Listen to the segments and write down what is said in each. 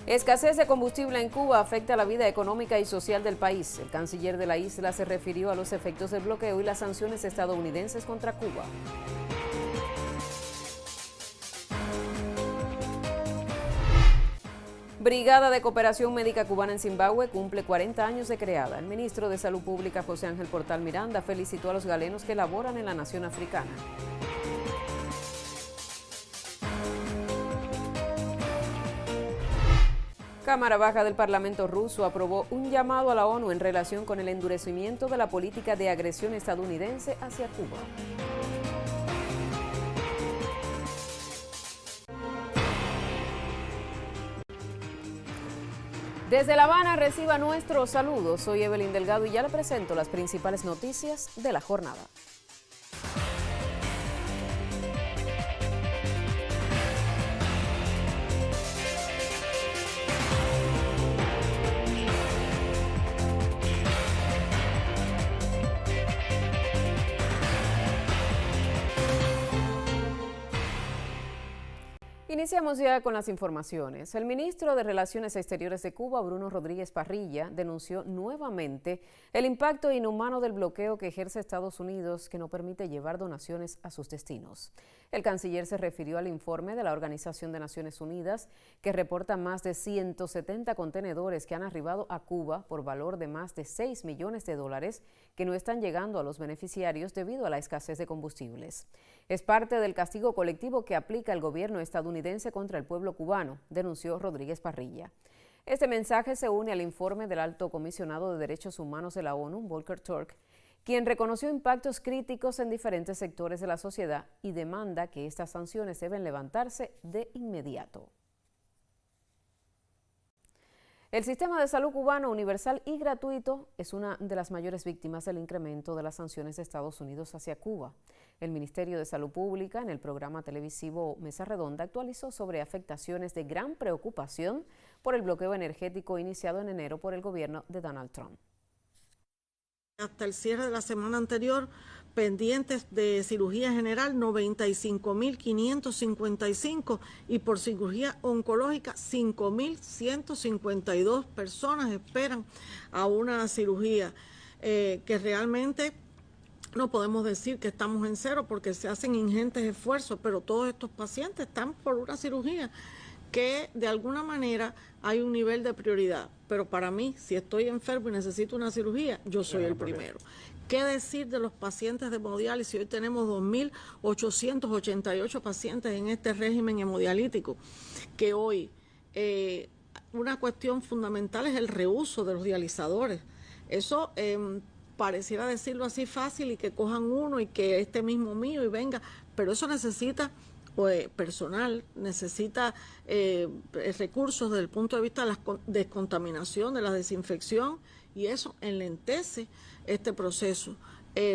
Escasez de combustible en Cuba afecta la vida económica y social del país. El canciller de la isla se refirió a los efectos del bloqueo y las sanciones estadounidenses contra Cuba. Brigada de Cooperación Médica Cubana en Zimbabue cumple 40 años de creada. El ministro de Salud Pública, José Ángel Portal Miranda, felicitó a los galenos que laboran en la nación africana. Cámara Baja del Parlamento ruso aprobó un llamado a la ONU en relación con el endurecimiento de la política de agresión estadounidense hacia Cuba. Desde La Habana reciba nuestros saludos. Soy Evelyn Delgado y ya le presento las principales noticias de la jornada. Iniciamos ya con las informaciones. El ministro de Relaciones Exteriores de Cuba, Bruno Rodríguez Parrilla, denunció nuevamente el impacto inhumano del bloqueo que ejerce Estados Unidos, que no permite llevar donaciones a sus destinos. El canciller se refirió al informe de la Organización de Naciones Unidas, que reporta más de 170 contenedores que han arribado a Cuba por valor de más de $6 millones que no están llegando a los beneficiarios debido a la escasez de combustibles. Es parte del castigo colectivo que aplica el gobierno estadounidense contra el pueblo cubano, denunció Rodríguez Parrilla. Este mensaje se une al informe del Alto Comisionado de Derechos Humanos de la ONU, Volker Turk, quien reconoció impactos críticos en diferentes sectores de la sociedad y demanda que estas sanciones deben levantarse de inmediato. El sistema de salud cubano universal y gratuito es una de las mayores víctimas del incremento de las sanciones de Estados Unidos hacia Cuba. El Ministerio de Salud Pública, en el programa televisivo Mesa Redonda, actualizó sobre afectaciones de gran preocupación por el bloqueo energético iniciado en enero por el gobierno de Donald Trump. Hasta el cierre de la semana anterior, pendientes de cirugía general 95.555 y por cirugía oncológica 5.152 personas esperan a una cirugía que realmente no podemos decir que estamos en cero porque se hacen ingentes esfuerzos, pero todos estos pacientes están por una cirugía que de alguna manera hay un nivel de prioridad. Pero para mí, si estoy enfermo y necesito una cirugía, yo soy el primero. ¿Qué decir de los pacientes de hemodiálisis? Hoy tenemos 2.888 pacientes en este régimen hemodialítico, que hoy una cuestión fundamental es el reuso de los dializadores. Eso pareciera decirlo así fácil y que cojan uno y que este mismo mío y venga, pero eso necesita personal, necesita recursos desde el punto de vista de la descontaminación, de la desinfección, y eso enlentece este proceso.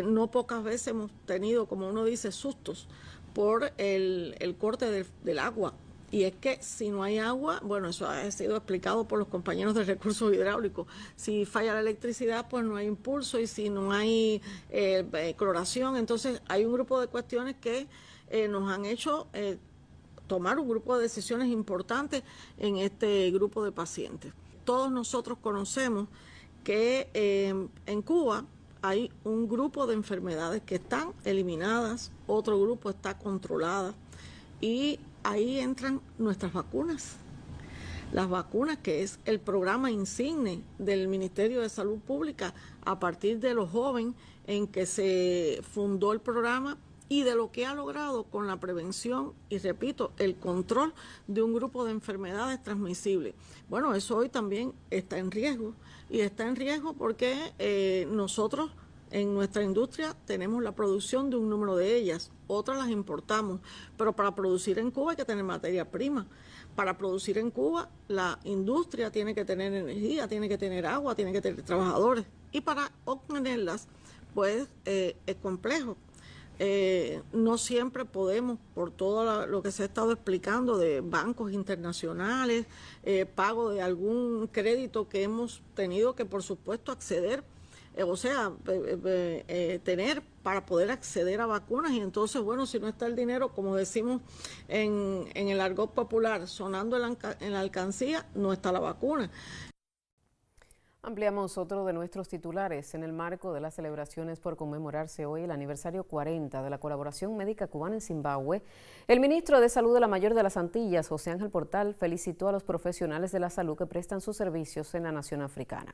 No pocas veces hemos tenido, como uno dice, sustos por el corte del agua. Y es que si no hay agua, bueno, eso ha sido explicado por los compañeros de recursos hidráulicos. Si falla la electricidad, pues no hay impulso, y si no hay cloración, entonces hay un grupo de cuestiones que nos han hecho tomar un grupo de decisiones importantes en este grupo de pacientes. Todos nosotros conocemos que en Cuba hay un grupo de enfermedades que están eliminadas, otro grupo está controlada, y ahí entran nuestras vacunas. Las vacunas, que es el programa insigne del Ministerio de Salud Pública a partir de los jóvenes en que se fundó el programa, y de lo que ha logrado con la prevención y, repito, el control de un grupo de enfermedades transmisibles. Bueno, eso hoy también está en riesgo, y está en riesgo porque nosotros en nuestra industria tenemos la producción de un número de ellas, otras las importamos, pero para producir en Cuba hay que tener materia prima. Para producir en Cuba la industria tiene que tener energía, tiene que tener agua, tiene que tener trabajadores, y para obtenerlas pues es complejo. No siempre podemos, por todo lo que se ha estado explicando de bancos internacionales, pago de algún crédito que hemos tenido que, por supuesto, acceder tener para poder acceder a vacunas. Y entonces, bueno, si no está el dinero, como decimos en el argot popular, sonando en la alcancía, no está la vacuna. Ampliamos otro de nuestros titulares. En el marco de las celebraciones por conmemorarse hoy el aniversario 40 de la colaboración médica cubana en Zimbabue, el ministro de Salud de la Mayor de las Antillas, José Ángel Portal, felicitó a los profesionales de la salud que prestan sus servicios en la nación africana.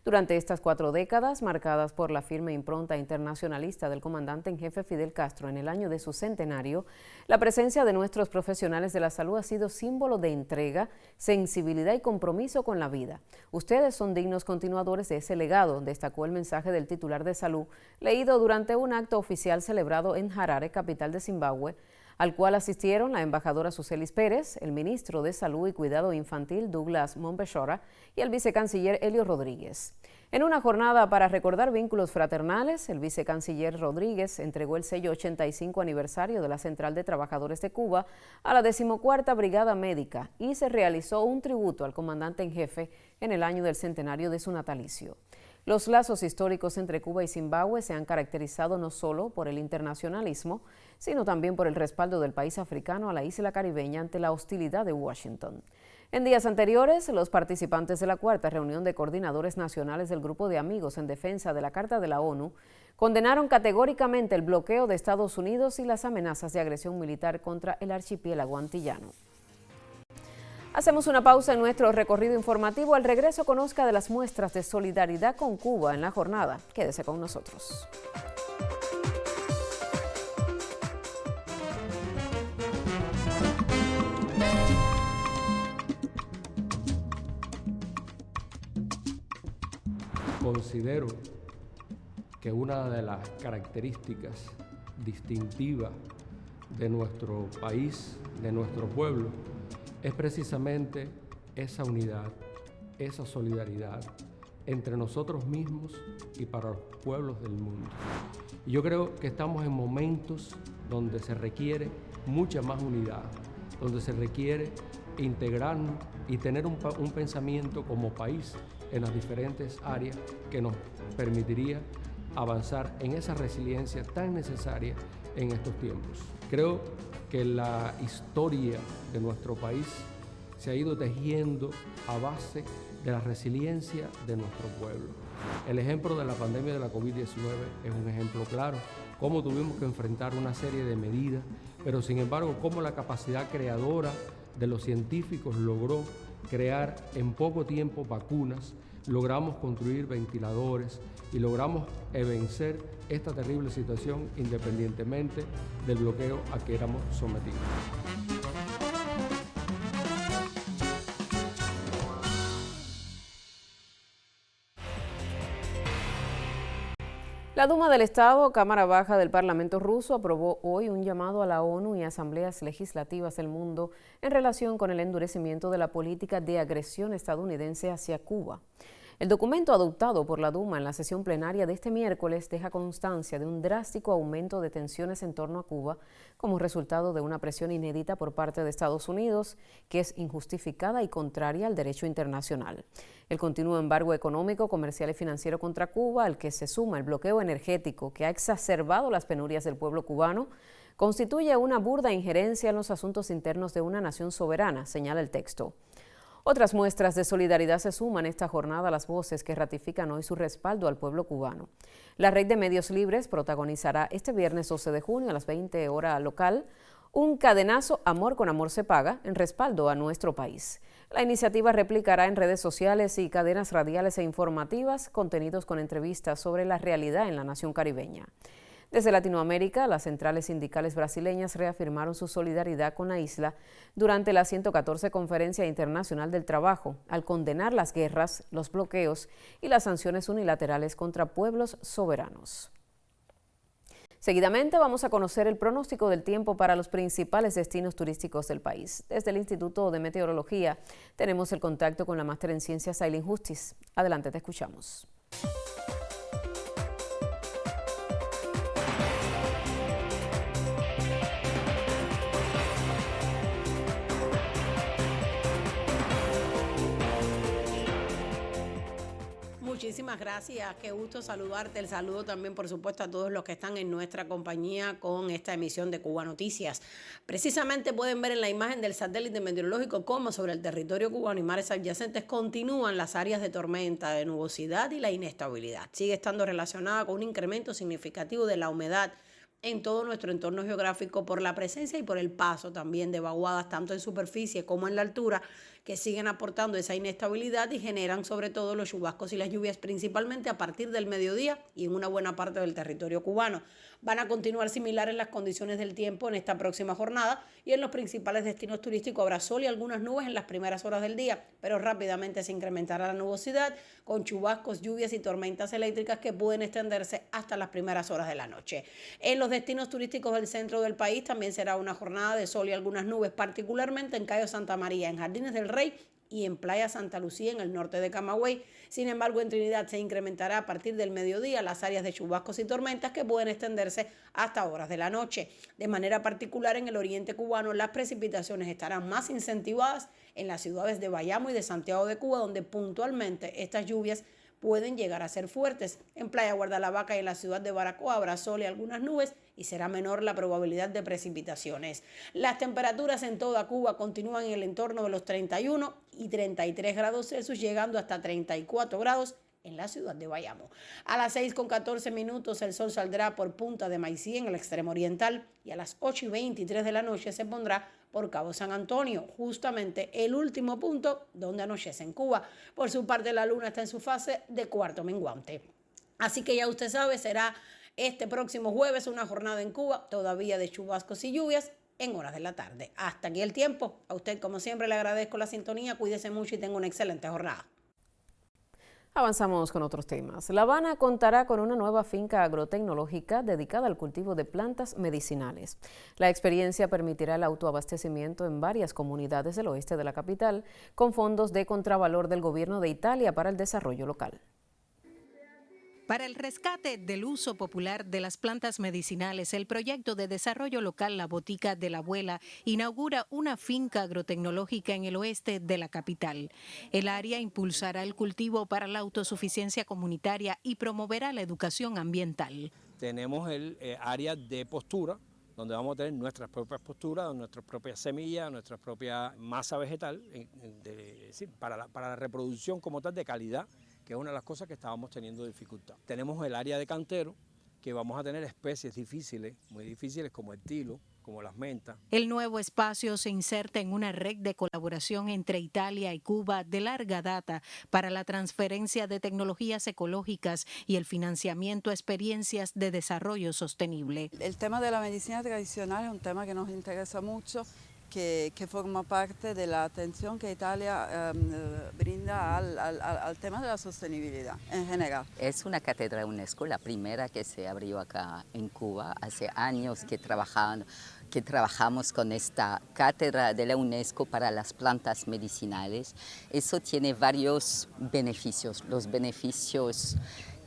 Durante estas 4 décadas, marcadas por la firme impronta internacionalista del comandante en jefe Fidel Castro en el año de su centenario, la presencia de nuestros profesionales de la salud ha sido símbolo de entrega, sensibilidad y compromiso con la vida. Ustedes son dignos continuadores de ese legado, destacó el mensaje del titular de salud, leído durante un acto oficial celebrado en Harare, capital de Zimbabue, al cual asistieron la embajadora Sucelis Pérez, el ministro de Salud y Cuidado Infantil Douglas Mombeshora y el vicecanciller Helio Rodríguez. En una jornada para recordar vínculos fraternales, el vicecanciller Rodríguez entregó el sello 85 aniversario de la Central de Trabajadores de Cuba a la 14ª Brigada Médica y se realizó un tributo al comandante en jefe en el año del centenario de su natalicio. Los lazos históricos entre Cuba y Zimbabue se han caracterizado no solo por el internacionalismo, sino también por el respaldo del país africano a la isla caribeña ante la hostilidad de Washington. En días anteriores, los participantes de la 4ª reunión de coordinadores nacionales del Grupo de Amigos en Defensa de la Carta de la ONU condenaron categóricamente el bloqueo de Estados Unidos y las amenazas de agresión militar contra el archipiélago antillano. Hacemos una pausa en nuestro recorrido informativo. Al regreso, conozca de las muestras de solidaridad con Cuba en la jornada. Quédese con nosotros. Considero que una de las características distintivas de nuestro país, de nuestro pueblo, es precisamente esa unidad, esa solidaridad entre nosotros mismos y para los pueblos del mundo. Y yo creo que estamos en momentos donde se requiere mucha más unidad, donde se requiere integrarnos y tener un pensamiento como país en las diferentes áreas que nos permitiría avanzar en esa resiliencia tan necesaria en estos tiempos. Creo que la historia de nuestro país se ha ido tejiendo a base de la resiliencia de nuestro pueblo. El ejemplo de la pandemia de la COVID-19 es un ejemplo claro, cómo tuvimos que enfrentar una serie de medidas, pero sin embargo cómo la capacidad creadora de los científicos logró crear en poco tiempo vacunas, logramos construir ventiladores y logramos vencer esta terrible situación independientemente del bloqueo a que éramos sometidos. La Duma del Estado, Cámara Baja del Parlamento ruso, aprobó hoy un llamado a la ONU y asambleas legislativas del mundo en relación con el endurecimiento de la política de agresión estadounidense hacia Cuba. El documento adoptado por la Duma en la sesión plenaria de este miércoles deja constancia de un drástico aumento de tensiones en torno a Cuba como resultado de una presión inédita por parte de Estados Unidos, que es injustificada y contraria al derecho internacional. El continuo embargo económico, comercial y financiero contra Cuba, al que se suma el bloqueo energético que ha exacerbado las penurias del pueblo cubano, constituye una burda injerencia en los asuntos internos de una nación soberana, señala el texto. Otras muestras de solidaridad se suman esta jornada a las voces que ratifican hoy su respaldo al pueblo cubano. La Red de Medios Libres protagonizará este viernes 12 de junio a las 20 horas local un cadenazo Amor con Amor se paga en respaldo a nuestro país. La iniciativa replicará en redes sociales y cadenas radiales e informativas contenidos con entrevistas sobre la realidad en la nación caribeña. Desde Latinoamérica, las centrales sindicales brasileñas reafirmaron su solidaridad con la isla durante la 114 Conferencia Internacional del Trabajo, al condenar las guerras, los bloqueos y las sanciones unilaterales contra pueblos soberanos. Seguidamente vamos a conocer el pronóstico del tiempo para los principales destinos turísticos del país. Desde el Instituto de Meteorología tenemos el contacto con la máster en ciencias Ailín Justiz. Adelante, te escuchamos. muchísimas gracias, qué gusto saludarte. El saludo también, por supuesto, a todos los que están en nuestra compañía con esta emisión de Cuba Noticias. Precisamente pueden ver en la imagen del satélite meteorológico cómo sobre el territorio cubano y mares adyacentes continúan las áreas de tormenta, de nubosidad y la inestabilidad. Sigue estando relacionada con un incremento significativo de la humedad en todo nuestro entorno geográfico por la presencia y por el paso también de vaguadas tanto en superficie como en la altura, que siguen aportando esa inestabilidad y generan sobre todo los chubascos y las lluvias principalmente a partir del mediodía y en una buena parte del territorio cubano. Van a continuar similares las condiciones del tiempo en esta próxima jornada y en los principales destinos turísticos habrá sol y algunas nubes en las primeras horas del día, pero rápidamente se incrementará la nubosidad con chubascos, lluvias y tormentas eléctricas que pueden extenderse hasta las primeras horas de la noche. En los destinos turísticos del centro del país también será una jornada de sol y algunas nubes, particularmente en Cayo Santa María, en Jardines del Rey y en Playa Santa Lucía en el norte de Camagüey. Sin embargo, en Trinidad se incrementará a partir del mediodía las áreas de chubascos y tormentas que pueden extenderse hasta horas de la noche. De manera particular en el oriente cubano las precipitaciones estarán más incentivadas en las ciudades de Bayamo y de Santiago de Cuba, donde puntualmente estas lluvias pueden llegar a ser fuertes. En Playa Guardalavaca y en la ciudad de Baracoa habrá sol y algunas nubes y será menor la probabilidad de precipitaciones. Las temperaturas en toda Cuba continúan en el entorno de los 31 y 33 grados Celsius, llegando hasta 34 grados en la ciudad de Bayamo. A las 6:14 el sol saldrá por Punta de Maicí en el extremo oriental y a las 8:23 de la noche se pondrá por Cabo San Antonio, justamente el último punto donde anochece en Cuba. Por su parte, la luna está en su fase de cuarto menguante. Así que ya usted sabe, será este próximo jueves una jornada en Cuba, todavía de chubascos y lluvias en horas de la tarde. Hasta aquí el tiempo. A usted, como siempre, le agradezco la sintonía. Cuídese mucho y tenga una excelente jornada. Avanzamos con otros temas. La Habana contará con una nueva finca agrotecnológica dedicada al cultivo de plantas medicinales. La experiencia permitirá el autoabastecimiento en varias comunidades del oeste de la capital, con fondos de contravalor del gobierno de Italia para el desarrollo local. Para el rescate del uso popular de las plantas medicinales, el proyecto de desarrollo local La Botica de la Abuela inaugura una finca agrotecnológica en el oeste de la capital. El área impulsará el cultivo para la autosuficiencia comunitaria y promoverá la educación ambiental. Tenemos el área de postura, donde vamos a tener nuestras propias posturas, nuestras propias semillas, nuestra propia masa vegetal, para la reproducción como tal de calidad, que es una de las cosas que estábamos teniendo dificultad. Tenemos el área de cantero, que vamos a tener especies difíciles, muy difíciles, como el tilo, como las mentas. El nuevo espacio se inserta en una red de colaboración entre Italia y Cuba de larga data para la transferencia de tecnologías ecológicas y el financiamiento a experiencias de desarrollo sostenible. El tema de la medicina tradicional es un tema que nos interesa mucho, que forma parte de la atención que Italia brinda al tema de la sostenibilidad en general. Es una cátedra UNESCO, la primera que se abrió acá en Cuba. Hace años que trabajamos con esta cátedra de la UNESCO para las plantas medicinales. Eso tiene varios beneficios. Los beneficios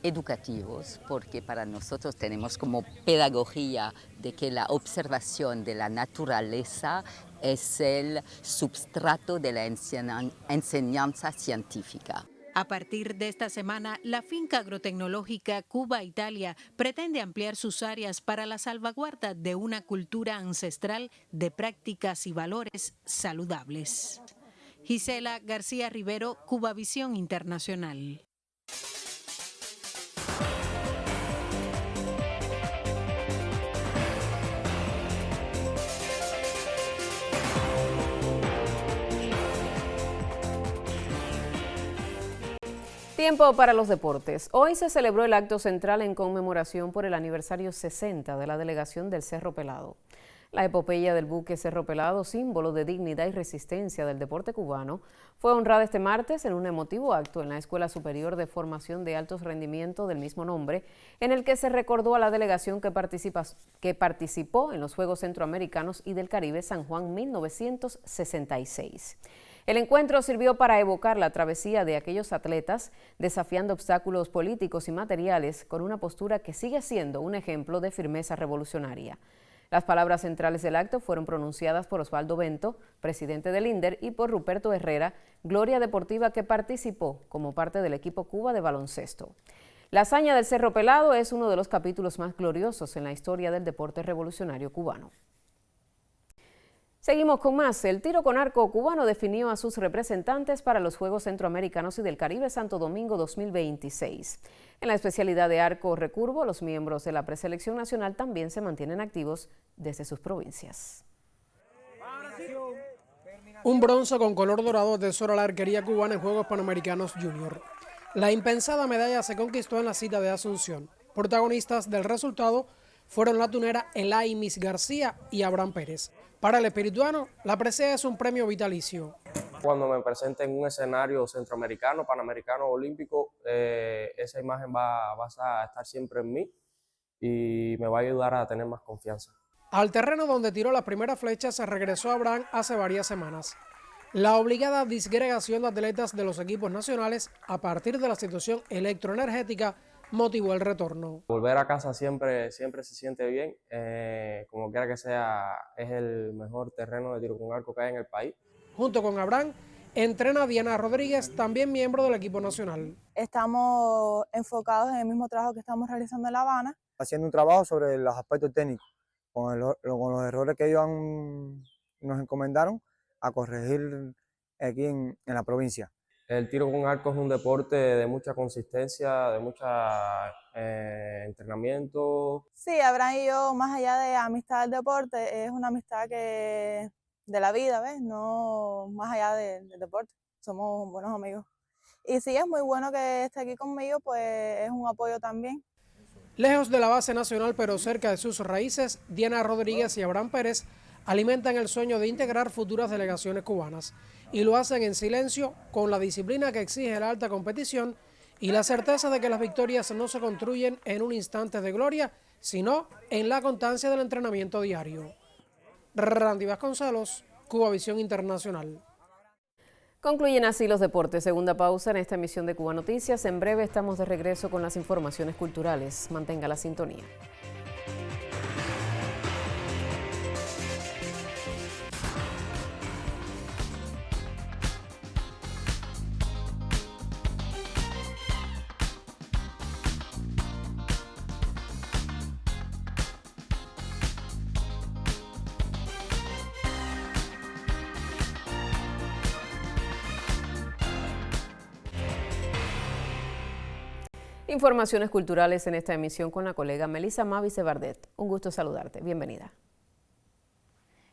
educativos, porque para nosotros tenemos como pedagogía de que la observación de la naturaleza es el substrato de la enseñanza científica. A partir de esta semana, la finca agrotecnológica Cuba-Italia pretende ampliar sus áreas para la salvaguarda de una cultura ancestral de prácticas y valores saludables. Gisela García Rivero, Cubavisión Internacional. Tiempo para los deportes. Hoy se celebró el acto central en conmemoración por el aniversario 60 de la delegación del Cerro Pelado. La epopeya del buque Cerro Pelado, símbolo de dignidad y resistencia del deporte cubano, fue honrada este martes en un emotivo acto en la Escuela Superior de Formación de Altos Rendimiento del mismo nombre, en el que se recordó a la delegación que participó en los Juegos Centroamericanos y del Caribe San Juan 1966. El encuentro sirvió para evocar la travesía de aquellos atletas desafiando obstáculos políticos y materiales con una postura que sigue siendo un ejemplo de firmeza revolucionaria. Las palabras centrales del acto fueron pronunciadas por Osvaldo Bento, presidente del INDER, y por Ruperto Herrera, gloria deportiva que participó como parte del equipo Cuba de baloncesto. La hazaña del Cerro Pelado es uno de los capítulos más gloriosos en la historia del deporte revolucionario cubano. Seguimos con más. El tiro con arco cubano definió a sus representantes para los Juegos Centroamericanos y del Caribe Santo Domingo 2026. En la especialidad de arco recurvo, los miembros de la preselección nacional también se mantienen activos desde sus provincias. Un bronce con color dorado atesora la arquería cubana en Juegos Panamericanos Junior. La impensada medalla se conquistó en la cita de Asunción. Protagonistas del resultado fueron la tunera Elaimis García y Abraham Pérez. Para el espirituano, la presea es un premio vitalicio. Cuando me presente en un escenario centroamericano, panamericano, olímpico, esa imagen va a estar siempre en mí y me va a ayudar a tener más confianza. Al terreno donde tiró la primera flecha se regresó Abraham hace varias semanas. La obligada disgregación de atletas de los equipos nacionales a partir de la situación electroenergética motivó el retorno. Volver a casa siempre se siente bien, como quiera que sea, es el mejor terreno de tiro con arco que hay en el país. Junto con Abraham, entrena Diana Rodríguez, también miembro del equipo nacional. Estamos enfocados en el mismo trabajo que estamos realizando en La Habana. Haciendo un trabajo sobre los aspectos técnicos, con los errores que ellos nos encomendaron a corregir aquí en la provincia. El tiro con arco es un deporte de mucha consistencia, de mucho entrenamiento. Sí, Abraham y yo, más allá de amistad del deporte, es una amistad de la vida, ¿ves? No más allá del deporte, somos buenos amigos. Y sí, es muy bueno que esté aquí conmigo, pues es un apoyo también. Lejos de la base nacional, pero cerca de sus raíces, Diana Rodríguez y Abraham Pérez alimentan el sueño de integrar futuras delegaciones cubanas y lo hacen en silencio, con la disciplina que exige la alta competición y la certeza de que las victorias no se construyen en un instante de gloria, sino en la constancia del entrenamiento diario. Randy Vasconcelos, Cubavisión Internacional. Concluyen así los deportes. Segunda pausa en esta emisión de Cuba Noticias. En breve estamos de regreso con las informaciones culturales. Mantenga la sintonía. Informaciones culturales en esta emisión con la colega Melissa Mavice Bardet. Un gusto saludarte. Bienvenida.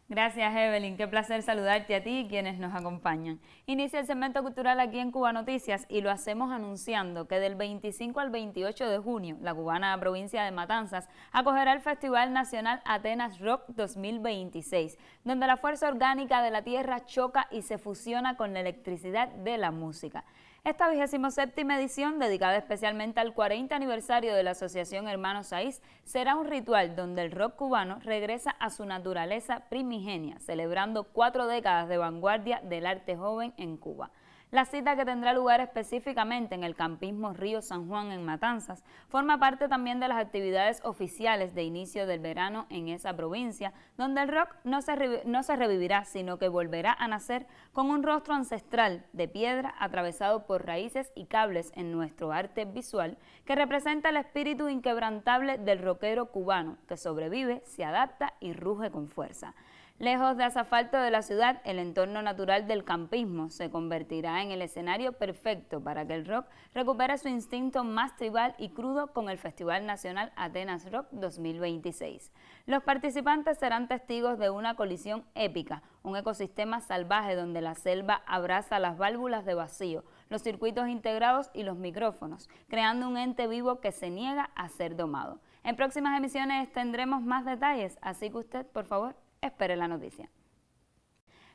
Gracias, Evelyn. Qué placer saludarte a ti y quienes nos acompañan. Inicia el segmento cultural aquí en Cuba Noticias y lo hacemos anunciando que del 25 al 28 de junio, la cubana provincia de Matanzas acogerá el Festival Nacional Atenas Rock 2026, donde la fuerza orgánica de la tierra choca y se fusiona con la electricidad de la música. Esta 27ª edición, dedicada especialmente al 40 aniversario de la Asociación Hermanos Saiz, será un ritual donde el rock cubano regresa a su naturaleza primigenia, celebrando 4 décadas de vanguardia del arte joven en Cuba. La cita, que tendrá lugar específicamente en el campismo Río San Juan en Matanzas, forma parte también de las actividades oficiales de inicio del verano en esa provincia, donde el rock no se revivirá, sino que volverá a nacer con un rostro ancestral de piedra atravesado por raíces y cables en nuestro arte visual, que representa el espíritu inquebrantable del rockero cubano, que sobrevive, se adapta y ruge con fuerza. Lejos de asfalto de la ciudad, el entorno natural del campismo se convertirá en el escenario perfecto para que el rock recupere su instinto más tribal y crudo con el Festival Nacional Atenas Rock 2026. Los participantes serán testigos de una colisión épica, un ecosistema salvaje donde la selva abraza las válvulas de vacío, los circuitos integrados y los micrófonos, creando un ente vivo que se niega a ser domado. En próximas emisiones tendremos más detalles, así que usted, por favor, espere la noticia.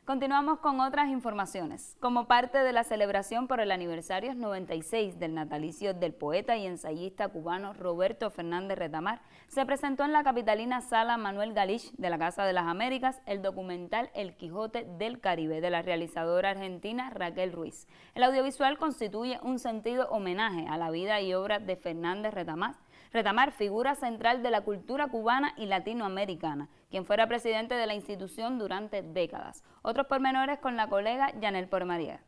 Continuamos con otras informaciones. Como parte de la celebración por el aniversario 96 del natalicio del poeta y ensayista cubano Roberto Fernández Retamar, se presentó en la capitalina Sala Manuel Galich de la Casa de las Américas el documental El Quijote del Caribe de la realizadora argentina Raquel Ruiz. El audiovisual constituye un sentido homenaje a la vida y obra de Fernández Retamar, Retamar, figura central de la cultura cubana y latinoamericana, quien fuera presidente de la institución durante décadas. Otros pormenores con la colega Yanel Pormaría.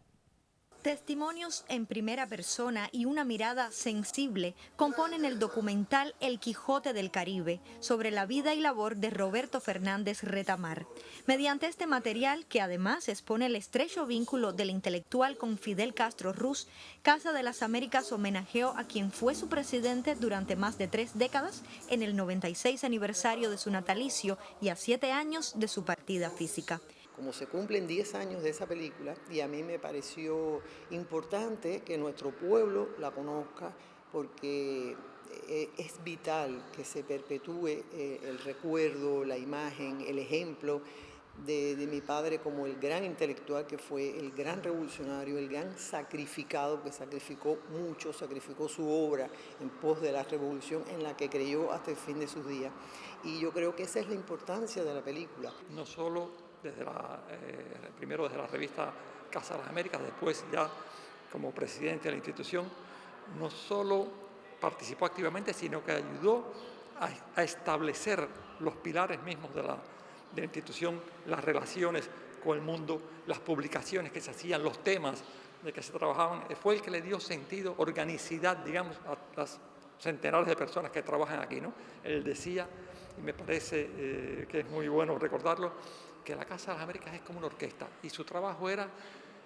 Testimonios en primera persona y una mirada sensible componen el documental El Quijote del Caribe, sobre la vida y labor de Roberto Fernández Retamar. Mediante este material, que además expone el estrecho vínculo del intelectual con Fidel Castro Ruz, Casa de las Américas homenajeó a quien fue su presidente durante más de 3 décadas en el 96 aniversario de su natalicio y a 7 años de su partida física. Como se cumplen 10 años de esa película, y a mí me pareció importante que nuestro pueblo la conozca, porque es vital que se perpetúe el recuerdo, la imagen, el ejemplo de mi padre como el gran intelectual que fue, el gran revolucionario, el gran sacrificado, que sacrificó mucho, sacrificó su obra en pos de la revolución en la que creyó hasta el fin de sus días. Y yo creo que esa es la importancia de la película. No solo primero desde la revista Casa de las Américas, después ya como presidente de la institución, no solo participó activamente, sino que ayudó a establecer los pilares mismos de la institución, las relaciones con el mundo, las publicaciones que se hacían, los temas de que se trabajaban. Fue el que le dio sentido, organicidad, digamos, a las centenares de personas que trabajan aquí, ¿no? Él decía, y me parece que es muy bueno recordarlo, que la Casa de las Américas es como una orquesta y su trabajo era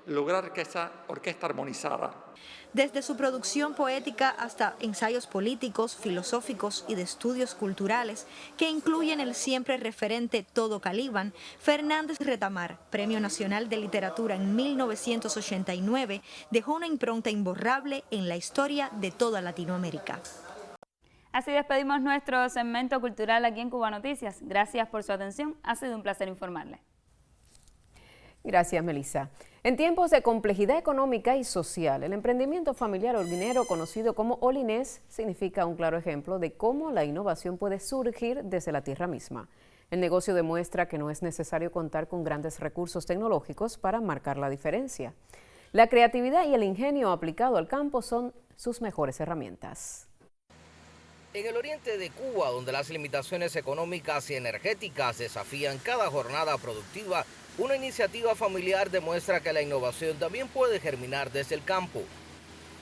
lograr que esa orquesta armonizara. Desde su producción poética hasta ensayos políticos, filosóficos y de estudios culturales que incluyen el siempre referente Todo Caliban, Fernández Retamar, Premio Nacional de Literatura en 1989, dejó una impronta imborrable en la historia de toda Latinoamérica. Así despedimos nuestro segmento cultural aquí en Cuba Noticias. Gracias por su atención. Ha sido un placer informarle. Gracias, Melissa. En tiempos de complejidad económica y social, el emprendimiento familiar holguinero, conocido como Holinés, significa un claro ejemplo de cómo la innovación puede surgir desde la tierra misma. El negocio demuestra que no es necesario contar con grandes recursos tecnológicos para marcar la diferencia. La creatividad y el ingenio aplicado al campo son sus mejores herramientas. En el oriente de Cuba, donde las limitaciones económicas y energéticas desafían cada jornada productiva, una iniciativa familiar demuestra que la innovación también puede germinar desde el campo.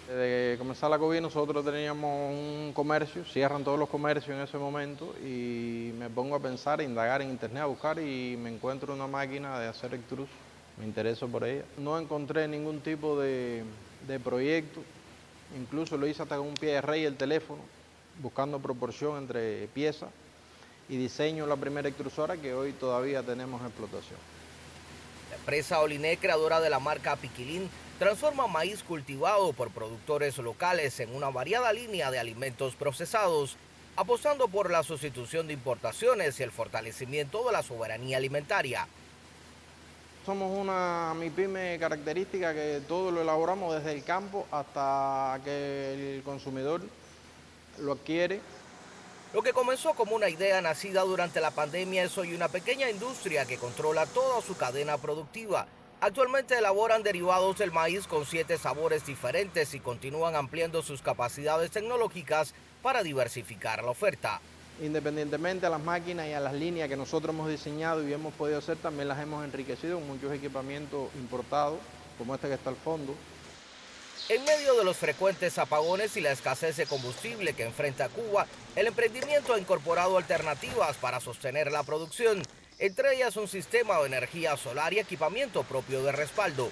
Desde comenzar la COVID nosotros teníamos un comercio, cierran todos los comercios en ese momento y me pongo a pensar, a indagar en internet, a buscar y me encuentro una máquina de hacer extrus, me intereso por ella. No encontré ningún tipo de proyecto, incluso lo hice hasta con un pie de rey el teléfono, buscando proporción entre pieza y diseño la primera extrusora que hoy todavía tenemos en explotación. La empresa Oliné, creadora de la marca Piquilín, transforma maíz cultivado por productores locales en una variada línea de alimentos procesados, apostando por la sustitución de importaciones y el fortalecimiento de la soberanía alimentaria. Somos una MIPYME característica que todo lo elaboramos desde el campo hasta que el consumidor lo adquiere. Lo que comenzó como una idea nacida durante la pandemia es hoy una pequeña industria que controla toda su cadena productiva. Actualmente elaboran derivados del maíz con 7 sabores diferentes y continúan ampliando sus capacidades tecnológicas para diversificar la oferta. Independientemente a las máquinas y a las líneas que nosotros hemos diseñado y hemos podido hacer, también las hemos enriquecido con muchos equipamientos importados, como este que está al fondo. En medio de los frecuentes apagones y la escasez de combustible que enfrenta Cuba, el emprendimiento ha incorporado alternativas para sostener la producción, entre ellas un sistema de energía solar y equipamiento propio de respaldo.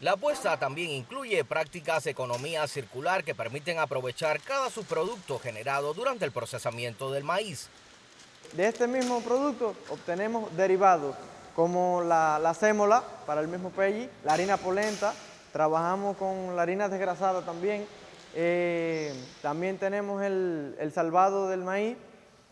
La apuesta también incluye prácticas de economía circular que permiten aprovechar cada subproducto generado durante el procesamiento del maíz. De este mismo producto obtenemos derivados como la sémola para el mismo pelli, la harina polenta. Trabajamos con la harina desgrasada también, también tenemos el salvado del maíz.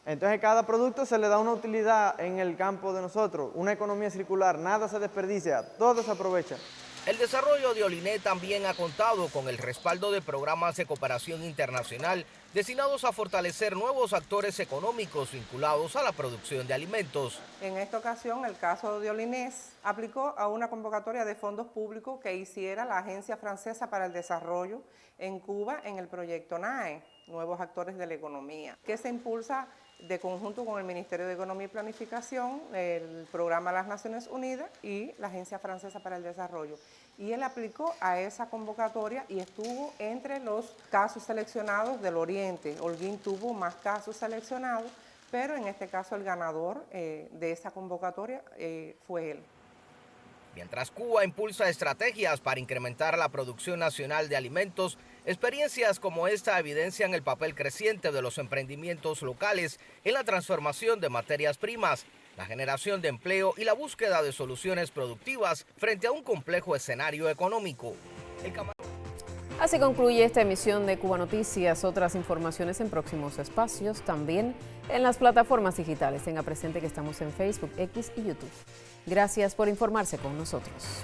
Entonces cada producto se le da una utilidad en el campo de nosotros, una economía circular, nada se desperdicia, todo se aprovecha. El desarrollo de Oliné también ha contado con el respaldo de programas de cooperación internacional destinados a fortalecer nuevos actores económicos vinculados a la producción de alimentos. En esta ocasión, el caso de Holinés aplicó a una convocatoria de fondos públicos que hiciera la Agencia Francesa para el Desarrollo en Cuba en el proyecto NAE. nuevos actores de la economía, que se impulsa de conjunto con el Ministerio de Economía y Planificación, el Programa de las Naciones Unidas y la Agencia Francesa para el Desarrollo. Y él aplicó a esa convocatoria y estuvo entre los casos seleccionados del Oriente. Holguín tuvo más casos seleccionados, pero en este caso el ganador de esa convocatoria fue él. Mientras Cuba impulsa estrategias para incrementar la producción nacional de alimentos, experiencias como esta evidencian el papel creciente de los emprendimientos locales en la transformación de materias primas, la generación de empleo y la búsqueda de soluciones productivas frente a un complejo escenario económico. Así concluye esta emisión de Cuba Noticias. Otras informaciones en próximos espacios, también en las plataformas digitales. Tenga presente que estamos en Facebook, X y YouTube. Gracias por informarse con nosotros.